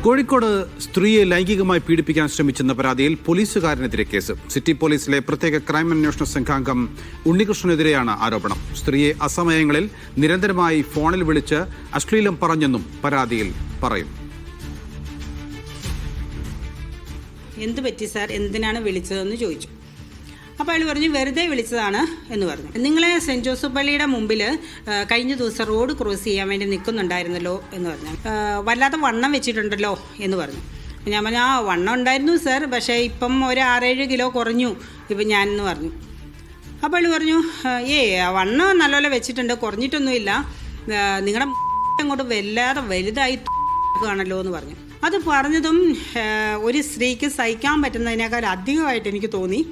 കോഴിക്കോട് സ്ത്രീയെ ലൈംഗികമായി പീഡിപ്പിക്കാൻ ശ്രമിച്ചെന്ന പരാതിയിൽ പോലീസുകാരനെതിരെ കേസ്. സിറ്റി പോലീസിലെ പ്രത്യേക ക്രൈം അന്വേഷണ സംഘാംഗം ഉണ്ണികൃഷ്ണനെതിരെയാണ് ആരോപണം. സ്ത്രീയെ അസമയങ്ങളിൽ നിരന്തരമായി ഫോണിൽ വിളിച്ച് അശ്ലീലം പറഞ്ഞെന്നും പരാതിയിൽ പറയുന്നു. എന്ത് പറ്റി സാർ, എന്തിനാണ് വിളിച്ചതെന്ന് ചോദിച്ചു. അപ്പോൾ അയാൾ പറഞ്ഞു വെറുതെ വിളിച്ചതാണ് എന്ന് പറഞ്ഞു. നിങ്ങളെ സെൻറ്റ് ജോസഫ് പള്ളിയുടെ മുമ്പിൽ കഴിഞ്ഞ ദിവസം റോഡ് ക്രോസ് ചെയ്യാൻ വേണ്ടി നിൽക്കുന്നുണ്ടായിരുന്നല്ലോ എന്ന് പറഞ്ഞു. വല്ലാതെ വണ്ണം വെച്ചിട്ടുണ്ടല്ലോ എന്ന് പറഞ്ഞു. ഞാൻ പറഞ്ഞു ആ വണ്ണം ഉണ്ടായിരുന്നു സാർ, പക്ഷേ ഇപ്പം ഒരു 6-7 കിലോ കുറഞ്ഞു ഇപ്പം ഞാനെന്ന് പറഞ്ഞു. അപ്പോൾ അയാൾ പറഞ്ഞു വണ്ണം നല്ലപോലെ വെച്ചിട്ടുണ്ട്, കുറഞ്ഞിട്ടൊന്നുമില്ല, നിങ്ങളുടെ അങ്ങോട്ട് വല്ലാതെ വലുതായി ആണല്ലോ എന്ന് പറഞ്ഞു. അത് പറഞ്ഞതും ഒരു സ്ത്രീക്ക് സഹിക്കാൻ പറ്റുന്നതിനേക്കാൾ അധികമായിട്ട് എനിക്ക് തോന്നി.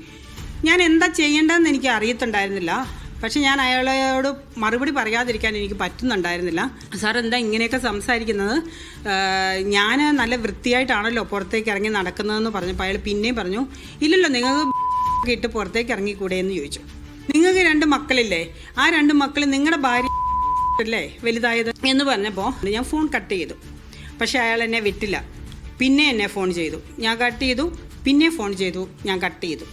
ഞാൻ എന്താ ചെയ്യേണ്ടതെന്ന് എനിക്ക് അറിയത്തുണ്ടായിരുന്നില്ല. പക്ഷെ ഞാൻ അയാളോട് മറുപടി പറയാതിരിക്കാൻ എനിക്ക് പറ്റുന്നുണ്ടായിരുന്നില്ല. സാർ എന്താ ഇങ്ങനെയൊക്കെ സംസാരിക്കുന്നത്, ഞാൻ നല്ല വൃത്തിയായിട്ടാണല്ലോ പുറത്തേക്ക് ഇറങ്ങി നടക്കുന്നതെന്ന് പറഞ്ഞപ്പോൾ അയാൾ പിന്നെയും പറഞ്ഞു ഇല്ലല്ലോ നിങ്ങൾക്ക് ഇട്ട് പുറത്തേക്ക് ഇറങ്ങിക്കൂടെ എന്ന് ചോദിച്ചു. നിങ്ങൾക്ക് 2 മക്കളില്ലേ, ആ 2 മക്കൾ നിങ്ങളുടെ ഭാര്യ അല്ലേ വലുതായത് എന്ന് പറഞ്ഞപ്പോൾ ഞാൻ ഫോൺ കട്ട് ചെയ്തു. പക്ഷെ അയാൾ എന്നെ വിട്ടില്ല. പിന്നെ എന്നെ ഫോൺ ചെയ്തു, ഞാൻ കട്ട് ചെയ്തു, പിന്നെ ഫോൺ ചെയ്തു, ഞാൻ കട്ട് ചെയ്തു.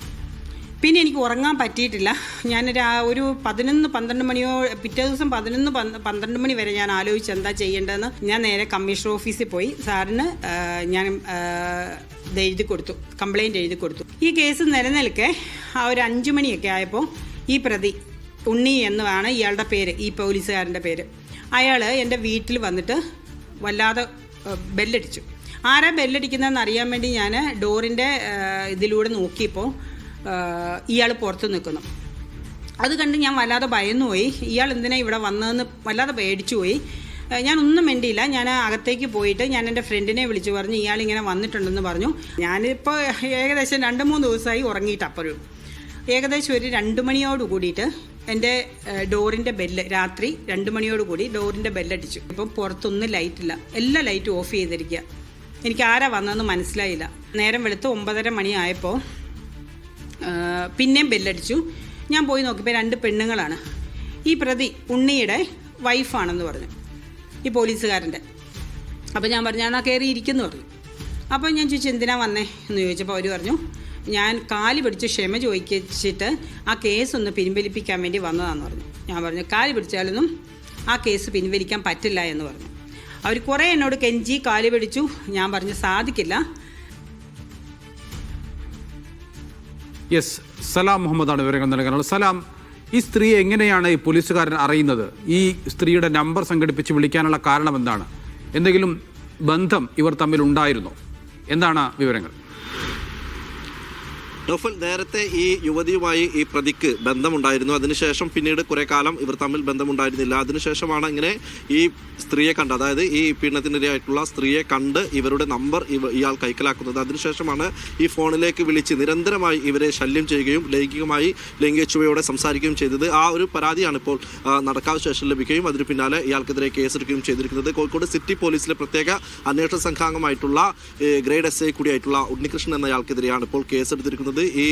പിന്നെ എനിക്ക് ഉറങ്ങാൻ പറ്റിയിട്ടില്ല. ഞാനൊരു 11-12 മണിയോ പിറ്റേ ദിവസം 11-12 മണി വരെ ഞാൻ ആലോചിച്ച് എന്താ ചെയ്യേണ്ടതെന്ന്. ഞാൻ നേരെ കമ്മീഷണർ ഓഫീസിൽ പോയി സാറിന് ഞാൻ എഴുതി കൊടുത്തു, കംപ്ലയിൻറ്റ് എഴുതി കൊടുത്തു. ഈ കേസ് നിലനിൽക്കെ ആ ഒരു 5 മണിയൊക്കെ ആയപ്പോൾ ഈ പ്രതി ഉണ്ണി എന്നാണ് ഇയാളുടെ പേര്, ഈ പോലീസുകാരൻ്റെ പേര്, അയാൾ എൻ്റെ വീട്ടിൽ വന്നിട്ട് വല്ലാതെ ബെല്ലടിച്ചു. ആരാ ബെല്ലടിക്കുന്നതെന്ന് അറിയാൻ വേണ്ടി ഞാൻ ഡോറിൻ്റെ ഇതിലൂടെ നോക്കിയപ്പോൾ ഇയാൾ പുറത്ത് നിൽക്കുന്നു. അത് കണ്ട് ഞാൻ വല്ലാതെ ഭയന്നുപോയി. ഇയാൾ എന്തിനാ ഇവിടെ വന്നതെന്ന് വല്ലാതെ പേടിച്ചു പോയി. ഞാനൊന്നും മിണ്ടിയില്ല. ഞാൻ അകത്തേക്ക് പോയിട്ട് ഞാൻ എൻ്റെ ഫ്രണ്ടിനെ വിളിച്ചു പറഞ്ഞു ഇയാളിങ്ങനെ വന്നിട്ടുണ്ടെന്ന് പറഞ്ഞു. ഞാനിപ്പോൾ ഏകദേശം 2-3 ദിവസമായി ഉറങ്ങിയിട്ട്. അപ്പോഴും ഏകദേശം ഒരു 2 മണിയോട് കൂടിയിട്ട് എൻ്റെ ഡോറിൻ്റെ ബെല്ല് രാത്രി 2 മണിയോട് കൂടി ഡോറിൻ്റെ ബെല്ലടിച്ചു. ഇപ്പം പുറത്തൊന്നും ലൈറ്റില്ല, എല്ലാ ലൈറ്റും ഓഫ് ചെയ്തിരിക്കുക. എനിക്ക് ആരാ വന്നതെന്ന് മനസ്സിലായില്ല. നേരം വെളുത്ത് 9:30 മണി ആയപ്പോൾ പിന്നെയും ബെല്ലടിച്ചു. ഞാൻ പോയി നോക്കിയപ്പോൾ 2 പെണ്ണുങ്ങളാണ്. ഈ പ്രതി ഉണ്ണിയുടെ വൈഫാണെന്ന് പറഞ്ഞു, ഈ പോലീസുകാരൻ്റെ. അപ്പോൾ ഞാൻ പറഞ്ഞു എന്നാൽ കയറി ഇരിക്കുന്നു പറഞ്ഞു. അപ്പോൾ ഞാൻ ചോദിച്ചു എന്തിനാ വന്നേ എന്ന് ചോദിച്ചപ്പോൾ അവർ പറഞ്ഞു ഞാൻ കാല് പിടിച്ച് ക്ഷമ ചോദിച്ചിട്ട് ആ കേസ് ഒന്ന് പിൻവലിപ്പിക്കാൻ വേണ്ടി വന്നതാണെന്ന് പറഞ്ഞു. ഞാൻ പറഞ്ഞു കാല് പിടിച്ചാലൊന്നും ആ കേസ് പിൻവലിക്കാൻ പറ്റില്ല എന്ന് പറഞ്ഞു. അവർ കുറേ എന്നോട് കെഞ്ചി കാല് പിടിച്ചു. ഞാൻ പറഞ്ഞു സാധിക്കില്ല. യെസ്, സലാം മുഹമ്മദാണ് വിവരങ്ങൾ നൽകാനുള്ളത്. സലാം, ഈ സ്ത്രീയെ എങ്ങനെയാണ് ഈ പോലീസുകാരൻ അറിയുന്നത്? ഈ സ്ത്രീയുടെ നമ്പർ സംഘടിപ്പിച്ച് വിളിക്കാനുള്ള കാരണം എന്താണ്? എന്തെങ്കിലും ബന്ധം ഇവർ തമ്മിൽ ഉണ്ടായിരുന്നോ? എന്താണ് വിവരങ്ങൾ? നൗഫൽ, നേരത്തെ ഈ യുവതിയുമായി ഈ പ്രതിക്ക് ബന്ധമുണ്ടായിരുന്നു. അതിനുശേഷം പിന്നീട് കുറെ കാലം ഇവർ തമ്മിൽ ബന്ധമുണ്ടായിരുന്നില്ല. അതിനുശേഷമാണ് ഇങ്ങനെ ഈ സ്ത്രീയെ കണ്ട്, അതായത് ഈ പീഡനത്തിനിരയായിട്ടുള്ള സ്ത്രീയെ കണ്ട് ഇവരുടെ നമ്പർ ഇയാൾ കൈക്കലാക്കുന്നത്. അതിനുശേഷമാണ് ഈ ഫോണിലേക്ക് വിളിച്ച് നിരന്തരമായി ഇവരെ ശല്യം ചെയ്യുകയും ലൈംഗിക ചുവയോടെ സംസാരിക്കുകയും ചെയ്തത്. ആ ഒരു പരാതിയാണ് ഇപ്പോൾ നടക്കാവ് സ്റ്റേഷനിൽ ലഭിക്കുകയും അതിന് പിന്നാലെ ഇയാൾക്കെതിരെ കേസെടുക്കുകയും ചെയ്തിരിക്കുന്നത്. കോഴിക്കോട് സിറ്റി പോലീസിലെ പ്രത്യേക അന്വേഷണ സംഘാംഗമായിട്ടുള്ള ഗ്രേഡ് SI കൂടിയായിട്ടുള്ള ഉണ്ണികൃഷ്ണൻ എന്നയാൾക്കെതിരെയാണ് ഇപ്പോൾ കേസെടുത്തിരിക്കുന്നത്. ഈ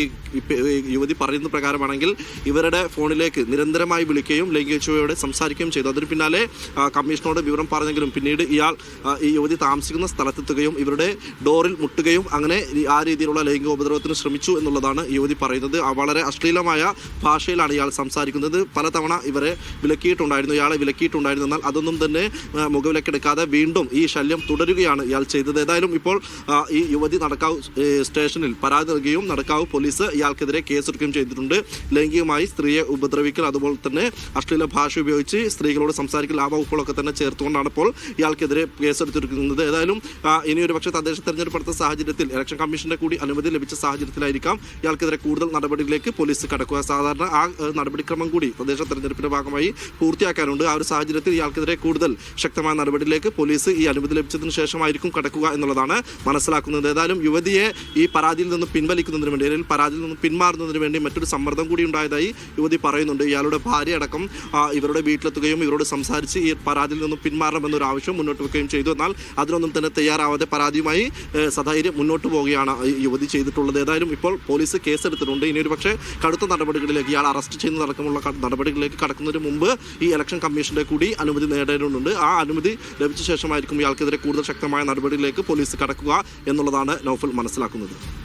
യുവതി പറയുന്ന പ്രകാരമാണെങ്കിൽ ഇവരുടെ ഫോണിലേക്ക് നിരന്തരമായി വിളിക്കുകയും ലൈംഗിക ചുവയോടെ സംസാരിക്കുകയും ചെയ്തു. അതിന് പിന്നാലെ കമ്മീഷനോട് വിവരം പറഞ്ഞെങ്കിലും പിന്നീട് ഈ യുവതി താമസിക്കുന്ന സ്ഥലത്തെത്തുകയും ഇവരുടെ ഡോറിൽ മുട്ടുകയും അങ്ങനെ ആ രീതിയിലുള്ള ലൈംഗിക ഉപദ്രവത്തിന് ശ്രമിച്ചു എന്നുള്ളതാണ് യുവതി പറയുന്നത്. വളരെ അശ്ലീലമായ ഭാഷയിലാണ് ഇയാൾ സംസാരിക്കുന്നത്. പലതവണ ഇയാളെ വിലക്കിയിട്ടുണ്ടായിരുന്നു. എന്നാൽ അതൊന്നും തന്നെ മുഖവിലക്കെടുക്കാതെ വീണ്ടും ഈ ശല്യം തുടരുകയാണ് ഇയാൾ ചെയ്തത്. ഏതായാലും ഇപ്പോൾ ഈ യുവതി നടക്കാവ് സ്റ്റേഷനിൽ പരാതി നൽകുകയും നടക്കാവ് പോലീസ് ഇയാൾക്കെതിരെ കേസെടുക്കുകയും ചെയ്തിട്ടുണ്ട്. ലൈംഗികമായി സ്ത്രീയെ ഉപദ്രവിക്കൽ, അതുപോലെ തന്നെ അശ്ലീല ഭാഷ ഉപയോഗിച്ച് സ്ത്രീകളോട് സംസാരിക്കൽ, ആ വകുപ്പുകളൊക്കെ തന്നെ ചേർത്തുകൊണ്ടാണ് ഇപ്പോൾ ഇയാൾക്കെതിരെ കേസെടുത്തിരിക്കുന്നത്. ഏതായാലും ഇനിയൊരു പക്ഷേ തദ്ദേശ തെരഞ്ഞെടുപ്പ് അടുത്ത സാഹചര്യത്തിൽ ഇലക്ഷൻ കമ്മീഷന്റെ കൂടി അനുമതി ലഭിച്ച സാഹചര്യത്തിലായിരിക്കാം ഇയാൾക്കെതിരെ കൂടുതൽ നടപടികളിലേക്ക് പോലീസ് കടക്കുക. സാധാരണ ആ നടപടിക്രമം കൂടി തദ്ദേശ തെരഞ്ഞെടുപ്പിന്റെ ഭാഗമായി പൂർത്തിയാക്കാനുണ്ട്. ആ ഒരു സാഹചര്യത്തിൽ ഇയാൾക്കെതിരെ കൂടുതൽ ശക്തമായ നടപടിയിലേക്ക് പോലീസ് ഈ അനുമതി ലഭിച്ചതിന് ശേഷമായിരിക്കും കടക്കുക എന്നുള്ളതാണ് മനസ്സിലാക്കുന്നത്. ഏതായാലും യുവതിയെ ഈ പരാതിയിൽ നിന്ന് പിൻവലിക്കുന്നതിന് വേണ്ടി, നിലയിൽ പരാതിയിൽ നിന്നും പിന്മാറുന്നതിന് വേണ്ടി മറ്റൊരു സമ്മർദ്ദം കൂടി ഉണ്ടായതായി യുവതി പറയുന്നുണ്ട്. ഇയാളുടെ ഭാര്യ അടക്കം ഇവരുടെ വീട്ടിലെത്തുകയും ഇവരോട് സംസാരിച്ച് ഈ പരാതിയിൽ നിന്നും പിന്മാറണമെന്നൊരു ആവശ്യം മുന്നോട്ട് വെക്കുകയും ചെയ്തു. എന്നാൽ അതിനൊന്നും തന്നെ തയ്യാറാവാതെ പരാതിയുമായി സധൈര്യം മുന്നോട്ട് പോവുകയാണ് യുവതി ചെയ്തിട്ടുള്ളത്. ഏതായാലും ഇപ്പോൾ പോലീസ് കേസെടുത്തിട്ടുണ്ട്. ഇനി ഒരു പക്ഷേ കടുത്ത നടപടികളിലേക്ക് ഇയാൾ അറസ്റ്റ് ചെയ്യുന്നതടക്കമുള്ള നടപടികളിലേക്ക് കടക്കുന്നതിന് മുമ്പ് ഈ ഇലക്ഷൻ കമ്മീഷന്റെ കൂടി അനുമതി നേടേണ്ടതുണ്ട്. ആ അനുമതി ലഭിച്ച ശേഷമായിരിക്കും ഇയാൾക്കെതിരെ കൂടുതൽ ശക്തമായ നടപടികളിലേക്ക് പോലീസ് കടക്കുക എന്നുള്ളതാണ് നൗഫൽ മനസ്സിലാക്കുന്നത്.